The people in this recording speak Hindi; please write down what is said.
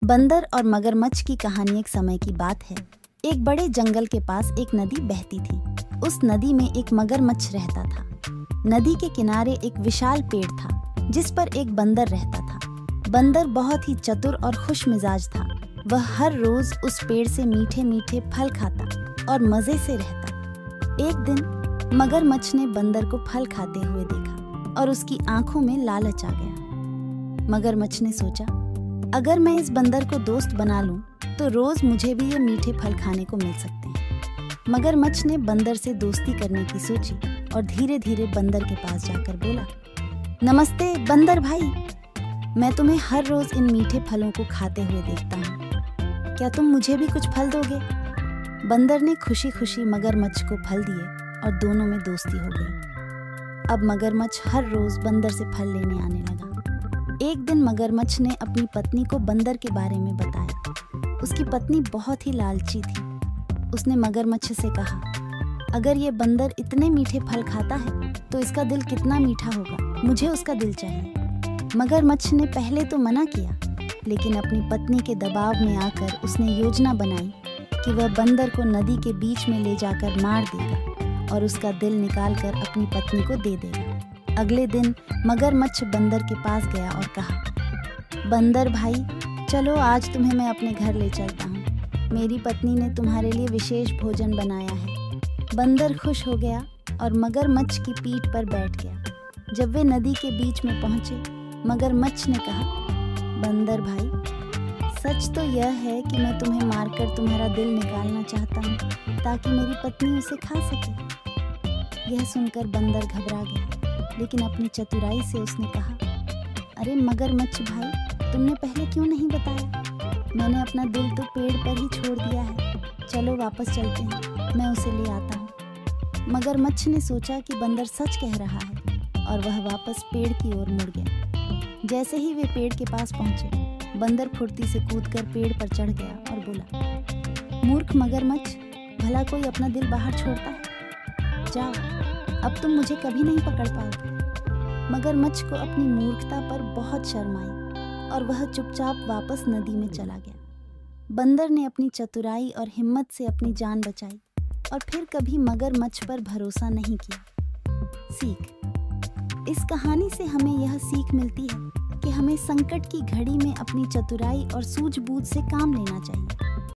बंदर और मगरमच्छ की कहानी एक समय की बात है। एक बड़े जंगल के पास एक नदी बहती थी। उस नदी में एक मगरमच्छ रहता था। नदी के किनारे एक विशाल पेड़ था जिस पर एक बंदर रहता था। बंदर बहुत ही चतुर और खुश मिजाज था। वह हर रोज उस पेड़ से मीठे मीठे फल खाता और मजे से रहता। एक दिन मगरमच्छ ने बंदर को फल खाते हुए देखा और उसकी आंखों में लालच आ गया। मगरमच्छ ने सोचा, अगर मैं इस बंदर को दोस्त बना लूं तो रोज मुझे भी ये मीठे फल खाने को मिल सकते हैं। मगरमच्छ ने बंदर से दोस्ती करने की सोची और धीरे धीरे बंदर के पास जाकर बोला, नमस्ते बंदर भाई, मैं तुम्हें हर रोज इन मीठे फलों को खाते हुए देखता हूँ। क्या तुम मुझे भी कुछ फल दोगे? बंदर ने खुशी खुशी मगरमच्छ को फल दिए और दोनों में दोस्ती हो गई। अब मगरमच्छ हर रोज बंदर से फल लेने आने लगा। एक दिन मगरमच्छ ने अपनी पत्नी को बंदर के बारे में बताया। उसकी पत्नी बहुत ही लालची थी। उसने मगरमच्छ से कहा, अगर ये बंदर इतने मीठे फल खाता है तो इसका दिल कितना मीठा होगा, मुझे उसका दिल चाहिए। मगरमच्छ ने पहले तो मना किया, लेकिन अपनी पत्नी के दबाव में आकर उसने योजना बनाई कि वह बंदर को नदी के बीच में ले जाकर मार देगा और उसका दिल निकालकर अपनी पत्नी को दे देगा। अगले दिन मगरमच्छ बंदर के पास गया और कहा, बंदर भाई, चलो आज तुम्हें मैं अपने घर ले चलता हूँ। मेरी पत्नी ने तुम्हारे लिए विशेष भोजन बनाया है। बंदर खुश हो गया और मगरमच्छ की पीठ पर बैठ गया। जब वे नदी के बीच में पहुंचे, मगरमच्छ ने कहा, बंदर भाई, सच तो यह है कि मैं तुम्हें मारकर तुम्हारा दिल निकालना चाहता हूँ ताकि मेरी पत्नी उसे खा सके। यह सुनकर बंदर घबरा गया, लेकिन अपनी चतुराई से उसने कहा, अरे मगरमच्छ भाई, तुमने पहले क्यों नहीं बताया? मैंने अपना दिल तो पेड़ पर ही छोड़ दिया है। चलो वापस चलते हैं, मैं उसे ले आता हूँ। मगरमच्छ ने सोचा कि बंदर सच कह रहा है और वह वापस पेड़ की ओर मुड़ गया। जैसे ही वे पेड़ के पास पहुंचे, बंदर फुर्ती से कूदकर पेड़ पर चढ़ गया और बोला, मूर्ख मगरमच्छ, भला कोई अपना दिल बाहर छोड़ता है? जाओ, अब तुम मुझे कभी नहीं पकड़ पाओगे। मगरमच्छ को अपनी मूर्खता पर बहुत शर्म आई और वह चुपचाप वापस नदी में चला गया। बंदर ने अपनी चतुराई और हिम्मत से अपनी जान बचाई और फिर कभी मगरमच्छ पर भरोसा नहीं किया। सीख: इस कहानी से हमें यह सीख मिलती है कि हमें संकट की घड़ी में अपनी चतुराई और सूझबूझ से काम लेना चाहिए।